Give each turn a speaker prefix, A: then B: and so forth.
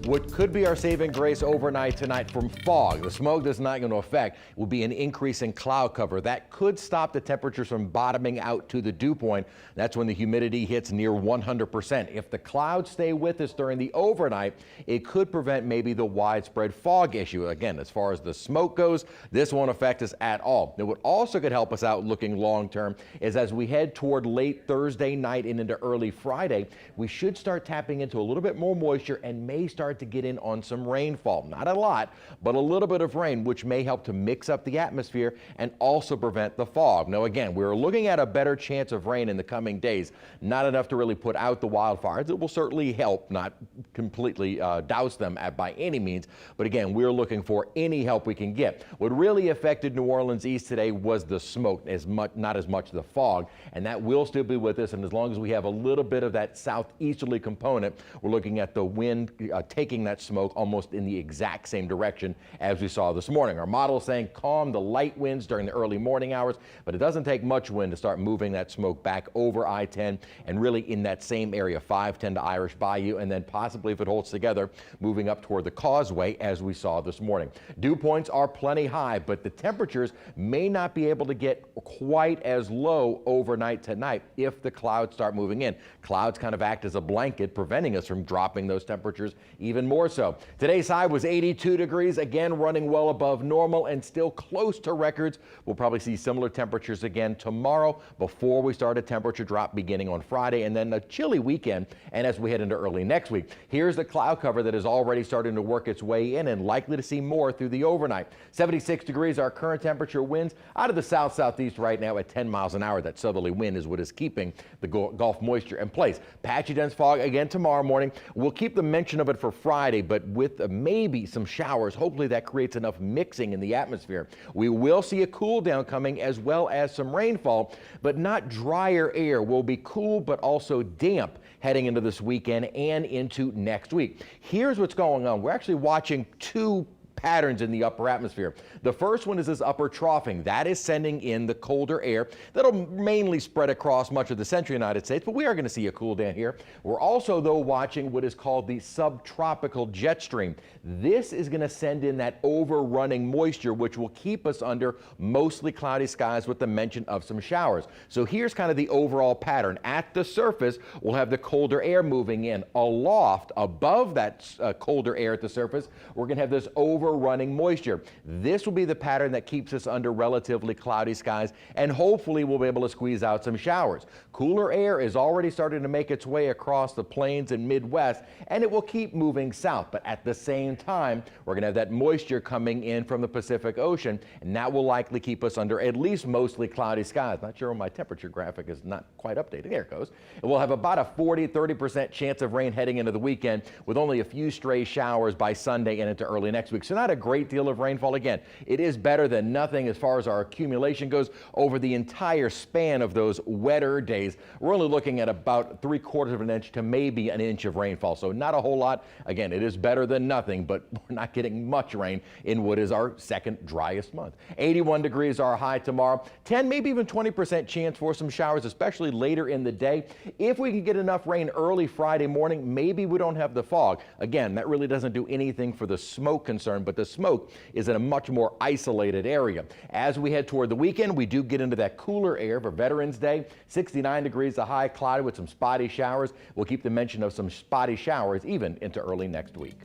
A: What could be our saving grace overnight tonight from fog. The smoke that's not going to affect will be an increase in cloud cover. That could stop the temperatures from bottoming out to the dew point. That's when the humidity hits near 100%. If the clouds stay with us during the overnight, it could prevent maybe the widespread fog issue. Again, as far as the smoke goes, this won't affect us at all. Now, what also could help us out looking long term is as we head toward late Thursday night and into early Friday, we should start tapping into a little bit more moisture and may start to get in on some rainfall. Not a lot, but a little bit of rain, which may help to mix up the atmosphere and also prevent the fog. Now, again, we're looking at a better chance of rain in the coming days. Not enough to really put out the wildfires. It will certainly help, not completely douse them by any means. But again, we're looking for any help we can get. What really affected New Orleans East today was the smoke, not as much the fog, and that will still be with us. And as long as we have a little bit of that southeasterly component, we're looking at the wind taking that smoke almost in the exact same direction as we saw this morning. Our model is saying calm the light winds during the early morning hours, but it doesn't take much wind to start moving that smoke back over I-10 and really in that same area, 510 to Irish Bayou, and then possibly, if it holds together, moving up toward the causeway as we saw this morning. Dew points are plenty high, but the temperatures may not be able to get quite as low overnight tonight if the clouds start moving in. Clouds kind of act as a blanket, preventing us from dropping those temperatures even more so. Today's high was 82 degrees, again running well above normal and still close to records. We'll probably see similar temperatures again tomorrow before we start a temperature drop beginning on Friday, and then a chilly weekend and as we head into early next week. Here's the cloud cover that is already starting to work its way in and likely to see more through the overnight. 76 degrees our current temperature, winds out of the south-southeast right now at 10 miles an hour. That southerly wind is what is keeping the Gulf moisture in place. Patchy dense fog again tomorrow morning. We'll keep the mention of it for Friday, but with maybe some showers, hopefully that creates enough mixing in the atmosphere. We will see a cool down coming as well as some rainfall, but not drier air. Will be cool but also damp heading into this weekend and into next week. Here's what's going on. We're actually watching two patterns in the upper atmosphere. The first one is this upper troughing. That is sending in the colder air that'll mainly spread across much of the central United States, but we are going to see a cool down here. We're also, though, watching what is called the subtropical jet stream. This is going to send in that overrunning moisture, which will keep us under mostly cloudy skies with the mention of some showers. So here's kind of the overall pattern. At the surface, we'll have the colder air moving in. Aloft, above that colder air at the surface, we're going to have this overrunning moisture. This will be the pattern that keeps us under relatively cloudy skies, and hopefully we'll be able to squeeze out some showers. Cooler air is already starting to make its way across the plains and Midwest, and it will keep moving south. But at the same time, we're going to have that moisture coming in from the Pacific Ocean, and that will likely keep us under at least mostly cloudy skies. Not sure my temperature graphic is not quite updated. There it goes. And we'll have about a 40-30% chance of rain heading into the weekend, with only a few stray showers by Sunday and into early next week. So not a great deal of rainfall. Again, it is better than nothing as far as our accumulation goes over the entire span of those wetter days. We're only looking at about 3/4 of an inch to maybe an inch of rainfall. So not a whole lot. Again, it is better than nothing, but we're not getting much rain in what is our second driest month. 81 degrees our high tomorrow. 10, maybe even 20% chance for some showers, especially later in the day. If we can get enough rain early Friday morning, maybe we don't have the fog. Again, that really doesn't do anything for the smoke concern, but the smoke is in a much more isolated area. As we head toward the weekend, we do get into that cooler air for Veterans Day. 69 degrees the high, cloudy with some spotty showers. We'll keep the mention of some spotty showers even into early next week.